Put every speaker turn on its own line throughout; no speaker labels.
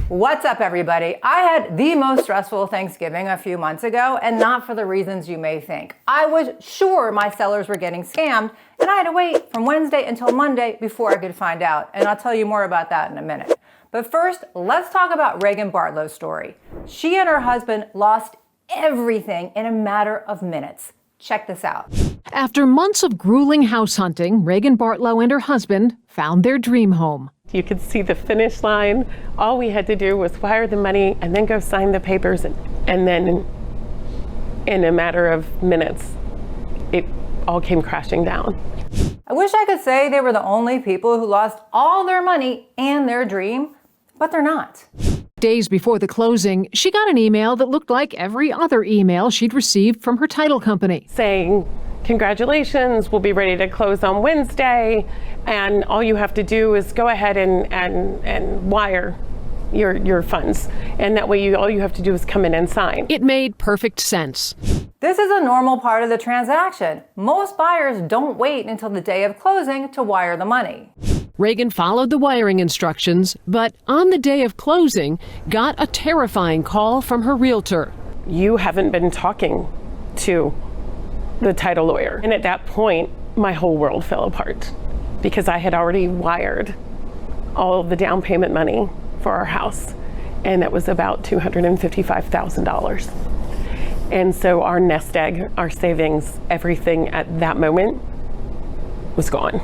What's up, everybody? I had the most stressful Thanksgiving a few months ago, and not for the reasons you may think. I was sure my sellers were getting scammed, and I had to wait from Wednesday until Monday before I could find out, and I'll tell you more about that in a minute. But first, let's talk about Reagan Bartlow's story. She and her husband lost everything in a matter of minutes. Check this out.
After months of grueling house hunting, Reagan Bartlow and her husband found their dream home.
You could see the finish line. All we had to do was wire the money and then go sign the papers. And then in a matter of minutes, it all came crashing down.
I wish I could say they were the only people who lost all their money and their dream, but they're not.
Days before the closing, she got an email that looked like every other email she'd received from her title company.
Saying, congratulations, we'll be ready to close on Wednesday, and all you have to do is go ahead and wire your funds. And that way all you have to do is come in and sign.
It made perfect sense.
This is a normal part of the transaction. Most buyers don't wait until the day of closing to wire the money.
Reagan followed the wiring instructions, but on the day of closing, got a terrifying call from her realtor.
You haven't been talking to the title lawyer. And at that point, my whole world fell apart because I had already wired all of the down payment money for our house, and it was about $255,000. And so our nest egg, our savings, everything at that moment was gone.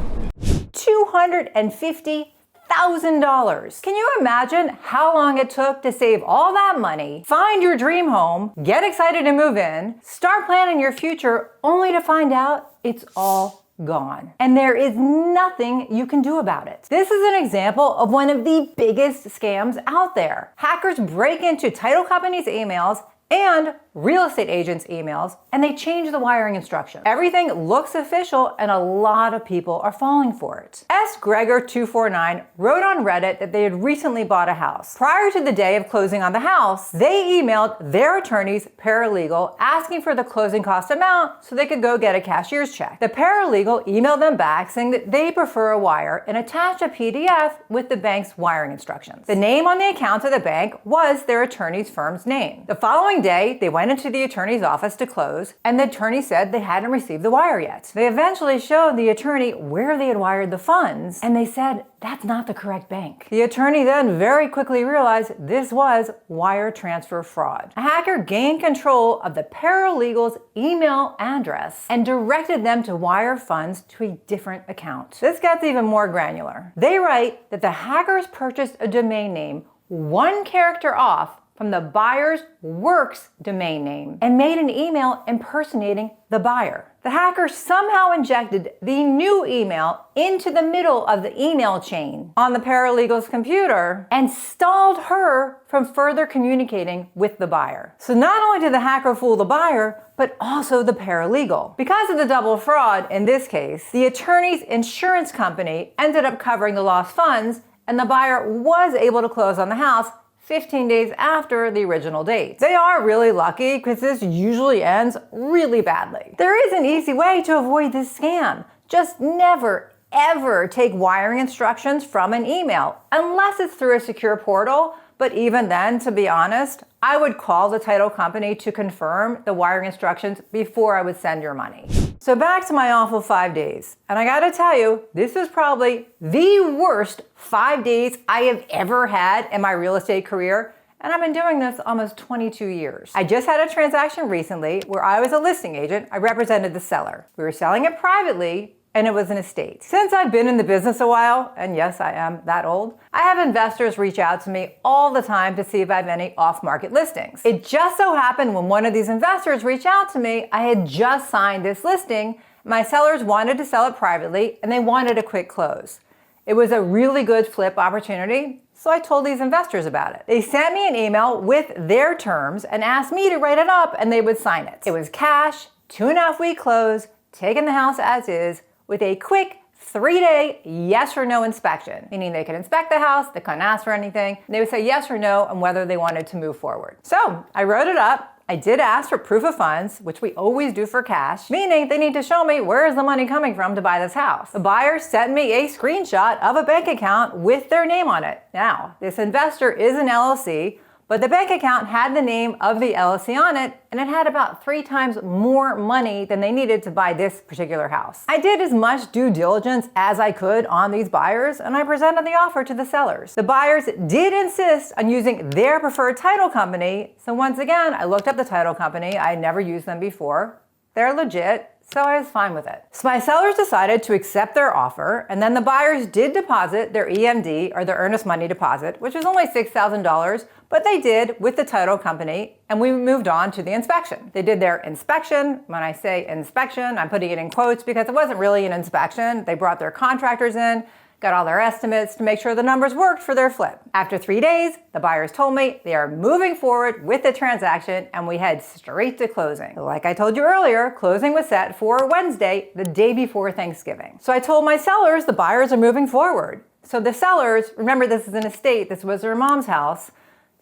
$250,000. Can you imagine how long it took to save all that money, find your dream home, get excited to move in, start planning your future, only to find out it's all gone? And there is nothing you can do about it. This is an example of one of the biggest scams out there. Hackers break into title companies' emails and real estate agents' emails, and they change the wiring instructions. Everything looks official, and a lot of people are falling for it. S. Gregor249 wrote on Reddit that they had recently bought a house. Prior to the day of closing on the house, they emailed their attorney's paralegal asking for the closing cost amount so they could go get a cashier's check. The paralegal emailed them back saying that they prefer a wire and attached a PDF with the bank's wiring instructions. The name on the account of the bank was their attorney's firm's name. The following day, they went into the attorney's office to close, and the attorney said they hadn't received the wire yet. They eventually showed the attorney where they had wired the funds, and they said that's not the correct bank. The attorney then very quickly realized this was wire transfer fraud. A hacker gained control of the paralegal's email address and directed them to wire funds to a different account. This gets even more granular. They write that the hackers purchased a domain name one character off from the buyer's works domain name and made an email impersonating the buyer. The hacker somehow injected the new email into the middle of the email chain on the paralegal's computer and stalled her from further communicating with the buyer. So not only did the hacker fool the buyer, but also the paralegal. Because of the double fraud in this case, the attorney's insurance company ended up covering the lost funds, and the buyer was able to close on the house 15 days after the original date. They are really lucky because this usually ends really badly. There is an easy way to avoid this scam. Just never, ever take wiring instructions from an email unless it's through a secure portal. But even then, to be honest, I would call the title company to confirm the wiring instructions before I would send your money. So back to my awful 5 days. And I gotta tell you, this is probably the worst 5 days I have ever had in my real estate career. And I've been doing this almost 22 years. I just had a transaction recently where I was a listing agent. I represented the seller. We were selling it privately, and it was an estate. Since I've been in the business a while, and yes, I am that old, I have investors reach out to me all the time to see if I have any off-market listings. It just so happened when one of these investors reached out to me, I had just signed this listing. My sellers wanted to sell it privately, and they wanted a quick close. It was a really good flip opportunity, so I told these investors about it. They sent me an email with their terms and asked me to write it up, and they would sign it. It was cash, 2.5-week close, taking the house as is, with a quick 3-day yes or no inspection, meaning they could inspect the house, they couldn't ask for anything. They would say yes or no on whether they wanted to move forward. So I wrote it up, I did ask for proof of funds, which we always do for cash, meaning they need to show me where is the money coming from to buy this house. The buyer sent me a screenshot of a bank account with their name on it. Now, this investor is an LLC, but the bank account had the name of the LLC on it, and it had about 3 times more money than they needed to buy this particular house. I did as much due diligence as I could on these buyers, and I presented the offer to the sellers. The buyers did insist on using their preferred title company, so once again, I looked up the title company. I had never used them before. They're legit, so I was fine with it. So my sellers decided to accept their offer, and then the buyers did deposit their EMD, or their earnest money deposit, which was only $6,000, but they did with the title company, and we moved on to the inspection. They did their inspection. When I say inspection, I'm putting it in quotes because it wasn't really an inspection. They brought their contractors in, got all their estimates to make sure the numbers worked for their flip. After 3 days, the buyers told me they are moving forward with the transaction, and we head straight to closing. Like I told you earlier, closing was set for Wednesday, the day before Thanksgiving. So I told my sellers the buyers are moving forward. So the sellers, remember this is an estate, this was their mom's house,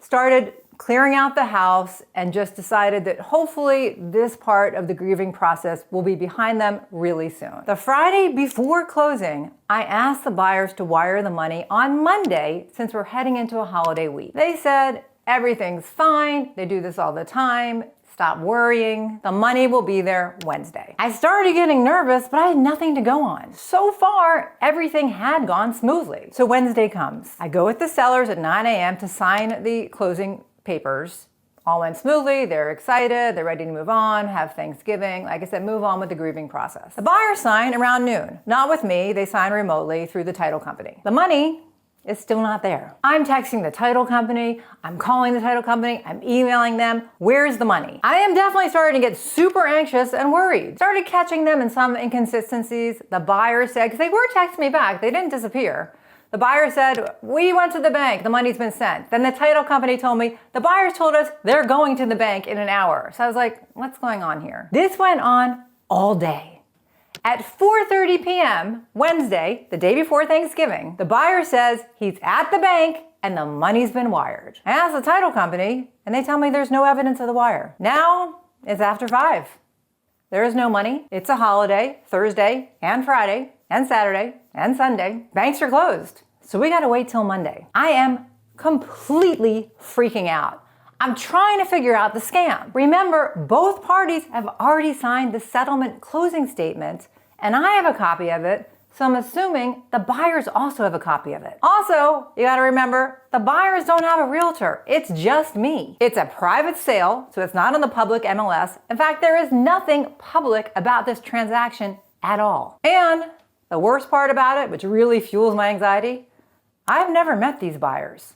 started clearing out the house and just decided that hopefully this part of the grieving process will be behind them really soon. The Friday before closing, I asked the buyers to wire the money on Monday since we're heading into a holiday week. They said everything's fine, they do this all the time, stop worrying, the money will be there Wednesday. I started getting nervous, but I had nothing to go on. So far, everything had gone smoothly. So Wednesday comes. I go with the sellers at 9 a.m. to sign the closing papers. All went smoothly, they're excited, they're ready to move on, have Thanksgiving. Like I said, move on with the grieving process. The buyers sign around noon. Not with me, they sign remotely through the title company. The money is still not there. I'm texting the title company, I'm calling the title company, I'm emailing them, where's the money? I am definitely starting to get super anxious and worried. Started catching them in some inconsistencies. The buyer said, because they were texting me back, they didn't disappear. The buyer said, we went to the bank, the money's been sent. Then the title company told me, the buyers told us they're going to the bank in an hour. So I was like, what's going on here? This went on all day. At 4:30 p.m. Wednesday, the day before Thanksgiving, the buyer says he's at the bank and the money's been wired. I asked the title company and they tell me there's no evidence of the wire. Now it's after 5. There is no money. It's a holiday, Thursday and Friday and Saturday and Sunday. Banks are closed. So we gotta wait till Monday. I am completely freaking out. I'm trying to figure out the scam. Remember, both parties have already signed the settlement closing statement, and I have a copy of it, so I'm assuming the buyers also have a copy of it. Also, you gotta remember, the buyers don't have a realtor. It's just me. It's a private sale, so it's not on the public MLS. In fact, there is nothing public about this transaction at all. And the worst part about it, which really fuels my anxiety, I've never met these buyers.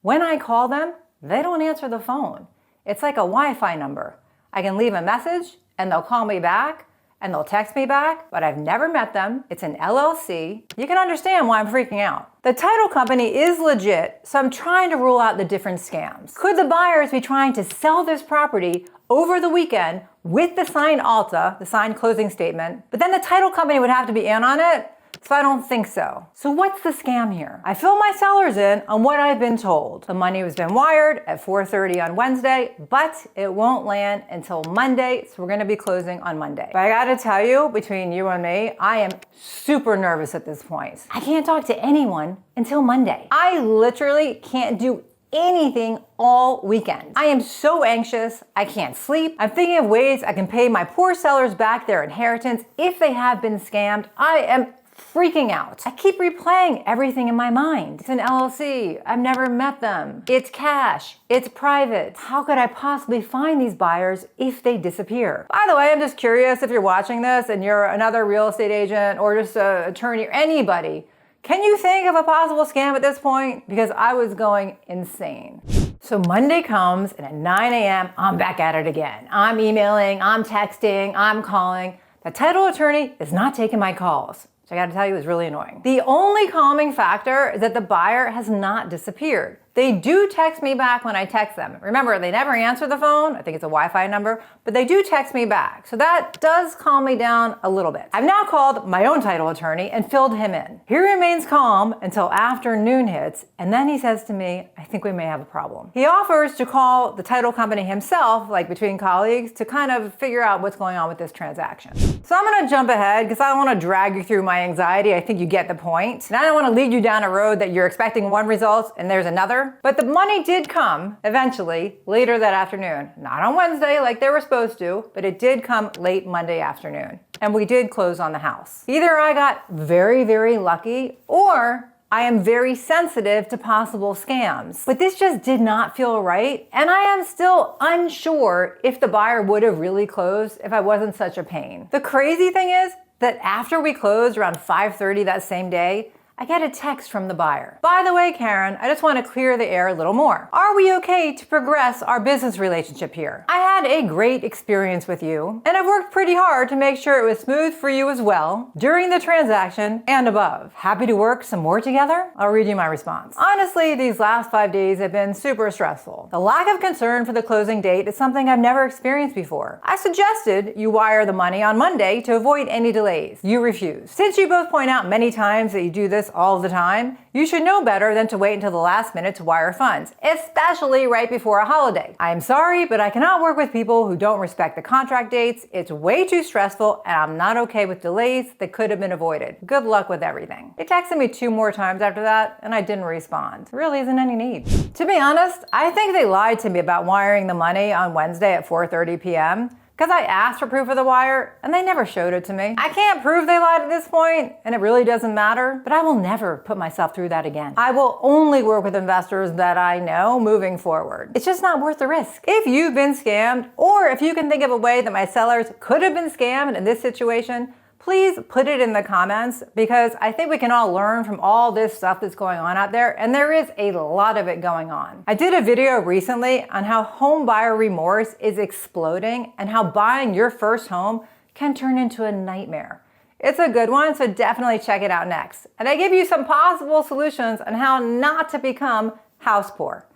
When I call them, they don't answer the phone. It's like a Wi-Fi number. I can leave a message and they'll call me back and they'll text me back, but I've never met them. It's an LLC. You can understand why I'm freaking out. The title company is legit, so I'm trying to rule out the different scams. Could the buyers be trying to sell this property over the weekend with the signed ALTA, the signed closing statement, but then the title company would have to be in on it? So I don't think so. So what's the scam here? I fill my sellers in on what I've been told. The money has been wired at 4:30 on Wednesday, but it won't land until Monday, so we're gonna be closing on Monday. But I gotta tell you, between you and me, I am super nervous at this point. I can't talk to anyone until Monday. I literally can't do anything all weekend. I am so anxious, I can't sleep. I'm thinking of ways I can pay my poor sellers back their inheritance if they have been scammed. I am freaking out. I keep replaying everything in my mind. It's an LLC, I've never met them. It's cash, it's private. How could I possibly find these buyers if they disappear? By the way, I'm just curious if you're watching this and you're another real estate agent or just an attorney or anybody. Can you think of a possible scam at this point? Because I was going insane. So Monday comes and at 9 a.m., I'm back at it again. I'm emailing, I'm texting, I'm calling. The title attorney is not taking my calls. So I gotta tell you, it was really annoying. The only calming factor is that the buyer has not disappeared. They do text me back when I text them. Remember, they never answer the phone. I think it's a Wi-Fi number, but they do text me back. So that does calm me down a little bit. I've now called my own title attorney and filled him in. He remains calm until afternoon hits, and then he says to me, I think we may have a problem. He offers to call the title company himself, like between colleagues, to kind of figure out what's going on with this transaction. So I'm gonna jump ahead because I don't wanna drag you through my anxiety. I think you get the point. And I don't wanna lead you down a road that you're expecting one result and there's another. But the money did come eventually later that afternoon. Not on Wednesday like they were supposed to, but it did come late Monday afternoon. And we did close on the house. Either I got very, very lucky, or I am very sensitive to possible scams. But this just did not feel right, and I am still unsure if the buyer would have really closed if I wasn't such a pain. The crazy thing is that after we closed around 5:30 that same day, I get a text from the buyer. By the way, Caryn, I just want to clear the air a little more. Are we okay to progress our business relationship here? I had a great experience with you, and I've worked pretty hard to make sure it was smooth for you as well during the transaction and above. Happy to work some more together? I'll read you my response. Honestly, these last 5 days have been super stressful. The lack of concern for the closing date is something I've never experienced before. I suggested you wire the money on Monday to avoid any delays. You refused. Since you both point out many times that you do this all the time, you should know better than to wait until the last minute to wire funds, especially right before a holiday. I am sorry, but I cannot work with people who don't respect the contract dates. It's way too stressful, and I'm not okay with delays that could have been avoided. Good luck with everything. He texted me 2 more times after that, and I didn't respond. There really isn't any need. To be honest, I think they lied to me about wiring the money on Wednesday at 4:30 p.m. because I asked for proof of the wire and they never showed it to me. I can't prove they lied at this point, and it really doesn't matter, but I will never put myself through that again. I will only work with investors that I know moving forward. It's just not worth the risk. If you've been scammed, or if you can think of a way that my sellers could have been scammed in this situation, please put it in the comments, because I think we can all learn from all this stuff that's going on out there, and there is a lot of it going on. I did a video recently on how home buyer remorse is exploding and how buying your first home can turn into a nightmare. It's a good one, so definitely check it out next. And I give you some possible solutions on how not to become house poor.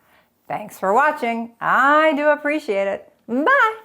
Thanks for watching. I do appreciate it. Bye.